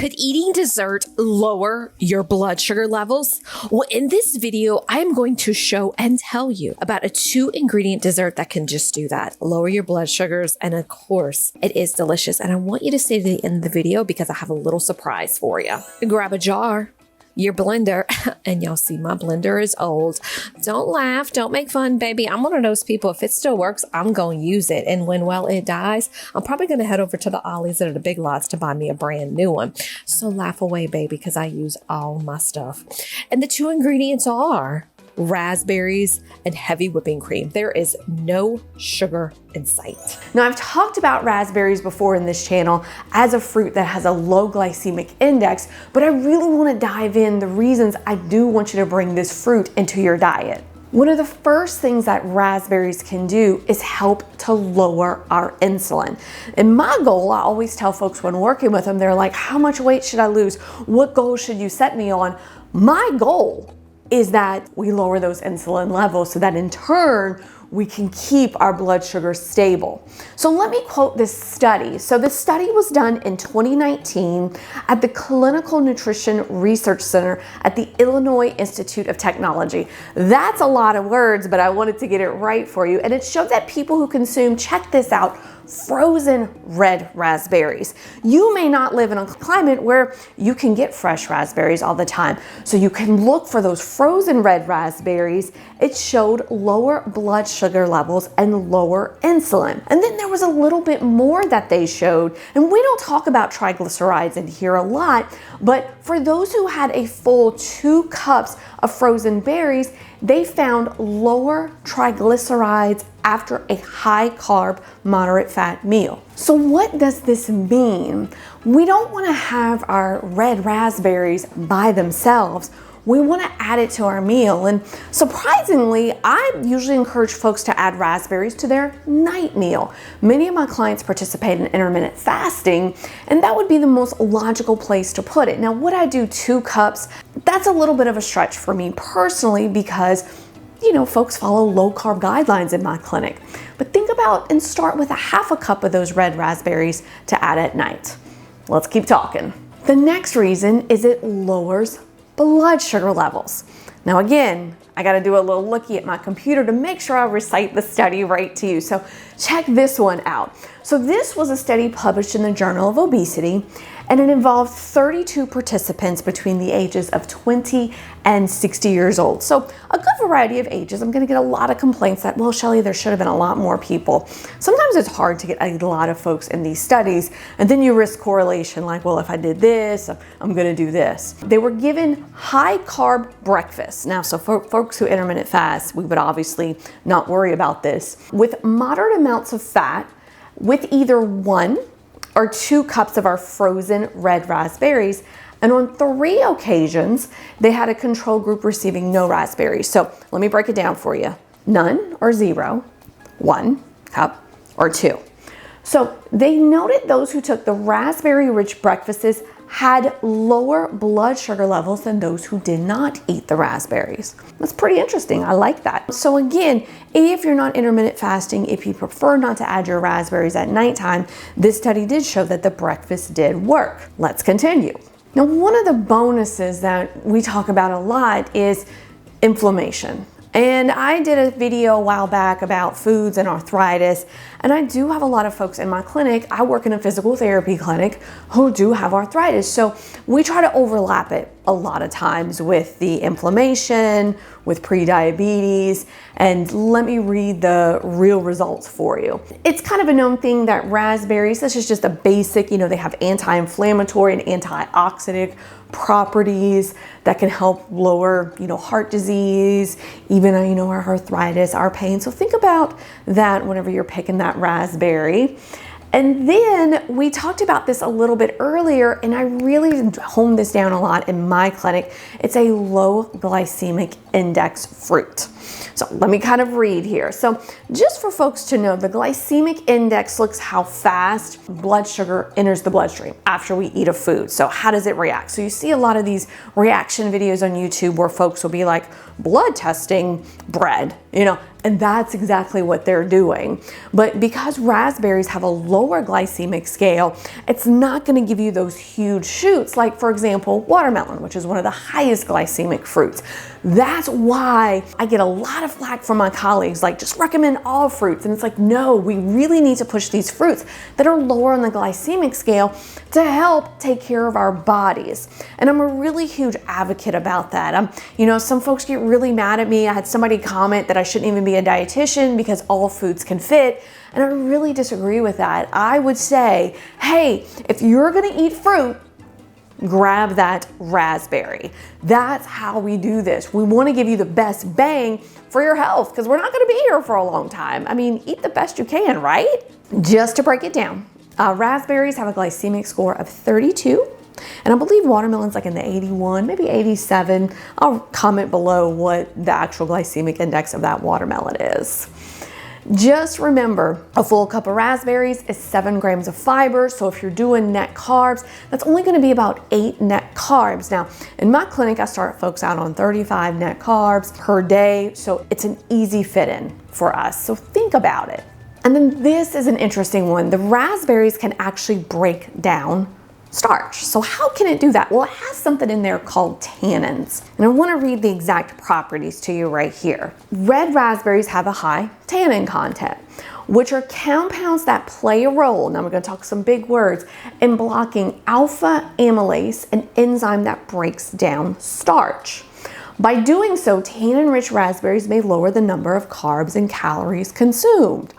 Could eating dessert lower your blood sugar levels? Well, in this video, I'm going to show and tell you about a 2-ingredient dessert that can just do that. Lower your blood sugars, and of course, it is delicious. And I want you to stay to the end of the video because I have a little surprise for you. Grab a jar, your blender, and y'all see my blender is old. Don't laugh, don't make fun, baby. I'm one of those people, if it still works, I'm going to use it. And when, well, it dies, I'm probably going to head over to the Ollie's or the Big Lots to buy me a brand new one. So laugh away, baby, because I use all my stuff. And the 2 ingredients are raspberries and heavy whipping cream. There is no sugar in sight. Now, I've talked about raspberries before in this channel as a fruit that has a low glycemic index, but I really want to dive in the reasons I do want you to bring this fruit into your diet. One of the first things that raspberries can do is help to lower our insulin. And my goal, I always tell folks when working with them, they're like, how much weight should I lose? What goal should you set me on? My goal is that we lower those insulin levels so that in turn, we can keep our blood sugar stable. So let me quote this study. So this study was done in 2019 at the Clinical Nutrition Research Center at the Illinois Institute of Technology. That's a lot of words, but I wanted to get it right for you. And it showed that people who consume, check this out, frozen red raspberries. You may not live in a climate where you can get fresh raspberries all the time. So you can look for those frozen red raspberries. It showed lower blood sugar levels and lower insulin. And then there was a little bit more that they showed. And we don't talk about triglycerides in here a lot, but for those who had a full 2 cups of frozen berries, they found lower triglycerides after a high carb, moderate fat meal. So what does this mean? We don't want to have our red raspberries by themselves. We want to add it to our meal. And surprisingly, I usually encourage folks to add raspberries to their night meal. Many of my clients participate in intermittent fasting, and that would be the most logical place to put it. Now, would I do 2 cups? That's a little bit of a stretch for me personally because, you know, folks follow low carb guidelines in my clinic. But think about and start with a 1/2 cup of those red raspberries to add at night. Let's keep talking. The next reason is it lowers blood sugar levels. Now again, I got to do a little looky at my computer to make sure I recite the study right to you. So check this one out. So this was a study published in the Journal of Obesity, and it involved 32 participants between the ages of 20 and 60 years old. So a good variety of ages. I'm going to get a lot of complaints that, well, Shelly, there should have been a lot more people. Sometimes it's hard to get a lot of folks in these studies, and then you risk correlation like, well, if I did this, I'm going to do this. They were given high carb breakfast. Now, so for folks who intermittent fast, we would obviously not worry about this. With moderate amounts of fat, with either 1 or 2 cups of our frozen red raspberries. And on 3 occasions, they had a control group receiving no raspberries. So let me break it down for you. None or 0, 1 cup or 2. So they noted those who took the raspberry-rich breakfasts had lower blood sugar levels than those who did not eat the raspberries. That's pretty interesting. I like that. So again, if you're not intermittent fasting, if you prefer not to add your raspberries at nighttime, this study did show that the breakfast did work. Let's continue. Now, one of the bonuses that we talk about a lot is inflammation. And I did a video a while back about foods and arthritis, and I do have a lot of folks in my clinic. I work in a physical therapy clinic who do have arthritis. So we try to overlap it a lot of times with the inflammation, with prediabetes, and let me read the real results for you. It's kind of a known thing that raspberries, this is just a basic, you know, they have anti-inflammatory and antioxidant properties that can help lower, you know, heart disease, even, you know, our arthritis, our pain. So think about that whenever you're picking that raspberry. And then we talked about this a little bit earlier, and I really honed this down a lot in my clinic. It's a low glycemic index fruit. So let me kind of read here. So just for folks to know, the glycemic index looks how fast blood sugar enters the bloodstream after we eat a food. So how does it react? So you see a lot of these reaction videos on YouTube where folks will be like, blood testing bread, you know, And that's exactly what they're doing. But because raspberries have a lower glycemic scale, it's not going to give you those huge shoots like, for example, watermelon, which is one of the highest glycemic fruits. That's why I get a lot of flack from my colleagues, like, just recommend all fruits. And it's like, no, we really need to push these fruits that are lower on the glycemic scale to help take care of our bodies. And I'm a really huge advocate about that. You know, some folks get really mad at me. I had somebody comment that I shouldn't even be a dietitian because all foods can fit. And I really disagree with that. I would say, hey, if you're gonna eat fruit, grab that raspberry. That's how we do this. We want to give you the best bang for your health because we're not going to be here for a long time. I mean, eat the best you can, right? Just to break it down, raspberries have a glycemic score of 32. And I believe watermelon's like in the 81, maybe 87. I'll comment below what the actual glycemic index of that watermelon is. Just remember, a full cup of raspberries is 7 grams of fiber. So if you're doing net carbs, that's only going to be about 8 net carbs. Now, in my clinic, I start folks out on 35 net carbs per day. So it's an easy fit in for us. So think about it. And then this is an interesting one. The raspberries can actually break down starch. So how can it do that? Well, it has something in there called tannins. And I want to read the exact properties to you right here. Red raspberries have a high tannin content, which are compounds that play a role, now I'm going to talk some big words, in blocking alpha amylase, an enzyme that breaks down starch. By doing so, tannin-rich raspberries may lower the number of carbs and calories consumed.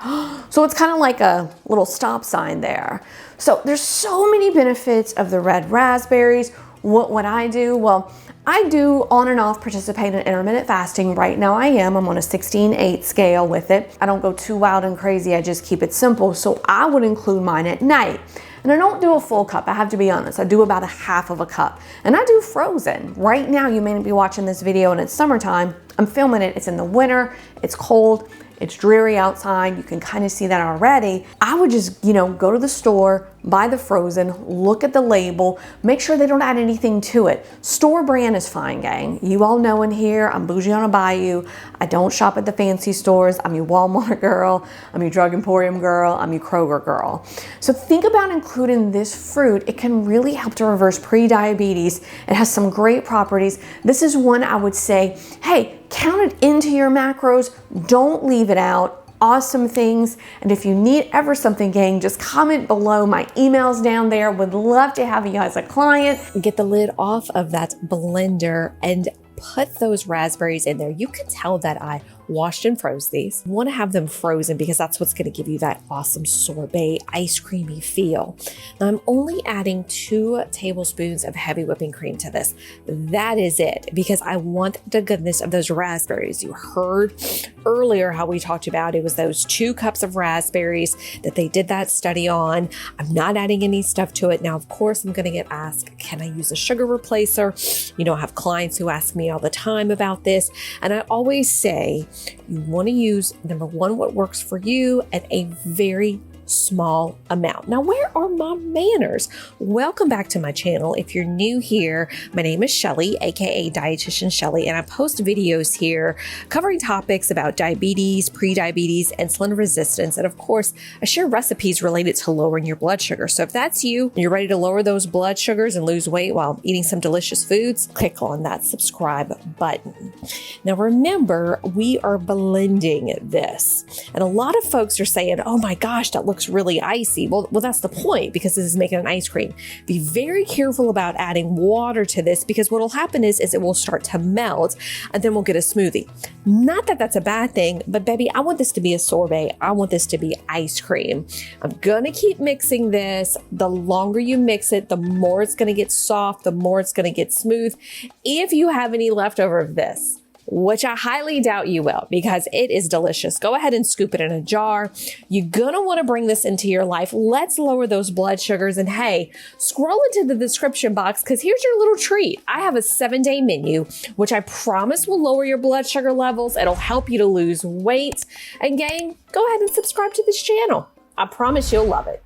So it's kind of like a little stop sign there. So there's so many benefits of the red raspberries. What would I do? Well, I do on and off participate in intermittent fasting. Right now I'm on a 16/8 scale with it. I don't go too wild and crazy. I just keep it simple. So I would include mine at night. And I don't do a full cup, I have to be honest. I do about a half of a cup. And I do frozen. Right now, you may be watching this video and it's summertime. I'm filming it, it's in the winter, it's cold, it's dreary outside. You can kind of see that already. I would just, go to the store, buy the frozen, look at the label, make sure they don't add anything to it. Store brand is fine, gang. You all know in here, I'm bougie on a bayou. I don't shop at the fancy stores. I'm your Walmart girl. I'm your Drug Emporium girl. I'm your Kroger girl. So think about including this fruit. It can really help to reverse pre-diabetes. It has some great properties. This is one I would say, hey, count it into your macros. Don't leave it out. Awesome things. And if you need ever something, gang, just comment below. My email's down there. Would love to have you as a client. Get the lid off of that blender and put those raspberries in there. You can tell that I washed and froze these. You want to have them frozen because that's what's going to give you that awesome sorbet ice creamy feel. Now I'm only adding 2 tablespoons of heavy whipping cream to this. That is it, because I want the goodness of those raspberries. You heard earlier how we talked about it was those 2 cups of raspberries that they did that study on. I'm not adding any stuff to it. Now, of course, I'm going to get asked, can I use a sugar replacer? I have clients who ask me all the time about this. And I always say, you want to use, number one, what works for you at a very small amount. Now, where are my manners? Welcome back to my channel. If you're new here, my name is Shelly, aka Dietitian Shelly, and I post videos here covering topics about diabetes, pre-diabetes, insulin resistance, and of course, I share recipes related to lowering your blood sugar. So if that's you, and you're ready to lower those blood sugars and lose weight while eating some delicious foods, click on that subscribe button. Now remember, we are blending this, and a lot of folks are saying, oh my gosh, that looks really icy. Well, that's the point, because this is making an ice cream. Be very careful about adding water to this, because what will happen is it will start to melt and then we'll get a smoothie. Not that that's a bad thing, but baby, I want this to be a sorbet. I want this to be ice cream. I'm gonna keep mixing this. The longer you mix it, the more it's gonna get soft, the more it's gonna get smooth. If you have any leftover of this, which I highly doubt you will, because it is delicious, go ahead and scoop it in a jar. You're gonna wanna bring this into your life. Let's lower those blood sugars. And hey, scroll into the description box, because here's your little treat. I have a 7-day menu, which I promise will lower your blood sugar levels. It'll help you to lose weight. And gang, go ahead and subscribe to this channel. I promise you'll love it.